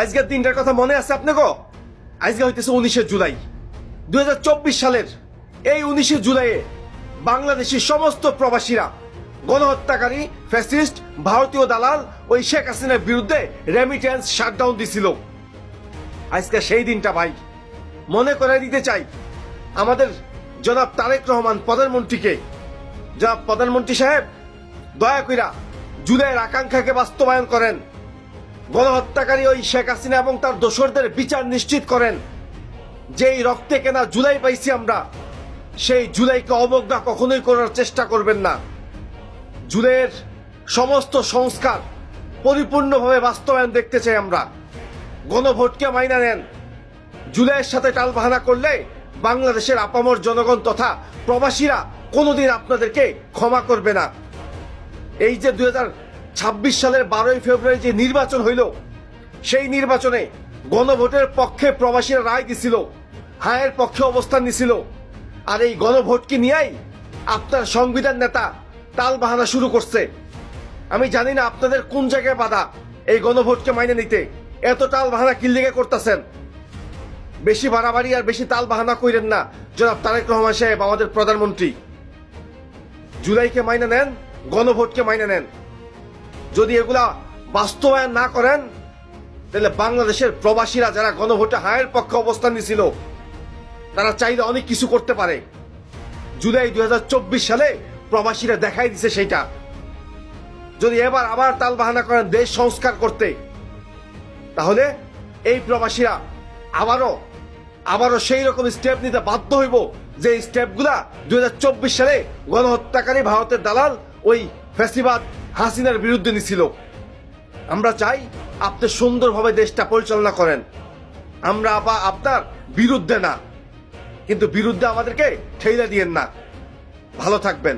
আজকের দিনটার কথা মনে আছে আপনাকে? আজকে হইতেছে 19শে জুলাই 2024 সালের। এই 19শে জুলাইয়ে বাংলাদেশের সমস্ত প্রবাসীরা গণহত্যাকারী ফ্যাসিস্ট ভারতীয় দালাল ওই শেখ হাসিনার বিরুদ্ধে রেমিটেন্স শাটডাউন দিছিল। আজকে সেই দিনটা ভাই মনে করে দিতে চাই আমাদের জনাব তারেক রহমান প্রধানমন্ত্রীকে। জনাব প্রধানমন্ত্রী সাহেব, দয়া কইরা জুলাইয়ের আকাঙ্ক্ষাকে বাস্তবায়ন করেন। গণহত্যাকারী ওই শেখ হাসিনা এবং তার দোসরদের বিচার নিশ্চিত করেন। যেই রক্তে কেনা জুলাই পাইছি আমরা, সেই জুলাইকে অবজ্ঞা কখনোই করার চেষ্টা করবেন না। জুলাইয়ের সমস্ত সংস্কার পরিপূর্ণভাবে বাস্তবায়ন দেখতে চাই আমরা। গণভোটকে মাইনা নেন। জুলাইয়ের সাথে টালবাহানা করলে বাংলাদেশের আপামর জনগণ তথা প্রবাসীরা কোনোদিন আপনাদেরকে ক্ষমা করবে না। এই যে 2026 সালের 12ই ফেব্রুয়ারি যে নির্বাচন হইল, সেই নির্বাচনে গণভোটের পক্ষে প্রবাসীরা রায় দিছিল, হায়ের পক্ষে অবস্থান নিছিল। আর এই গণভোটকে নিয়েই আপনার সংবিধান নেতা টালবাহানা শুরু করছে। আমি জানি না আপনাদের কোন জায়গায় বাধা এই গণভোটকে মাইনে নিতে। এত টালবাহানা কি লেগে করতেছেন? বেশি বাড়াবাড়ি আর বেশি টালবাহানা কইরেন না জনাব তারেক রহমান সাহেব, আমাদের প্রধানমন্ত্রী। জুলাইকে মাইনে নেন, গণভোটকে মাইনে নেন। যদি এগুলা বাস্তবায়ন না করেন তাহলে বাংলাদেশের প্রবাসীরা যারা গণভোটে হায়ের পক্ষে অবস্থান নিয়েছিল তারা চাইলে অনেক কিছু করতে পারে। জুলাই 2024 সালে প্রবাসীরা দেখাই দিছে সেইটা। যদি এবার আবার টালবাহানা করেন দেশ সংস্কার করতে, তাহলে এই প্রবাসীরা আবারও সেই রকম স্টেপ নিতে বাধ্য হইব যে স্টেপগুলা 2024 সালে গণহত্যাকারী ভারতের দালাল ওই ফ্যাসিবাদ হাসিনার বিরুদ্ধে নিছিল। আমরা চাই আপনি সুন্দরভাবে দেশটা পরিচালনা করেন। আমরা আপনার বিরুদ্ধে না, কিন্তু বিরুদ্ধে আমাদেরকে ঠেলে দিয়েন না। ভালো থাকবেন।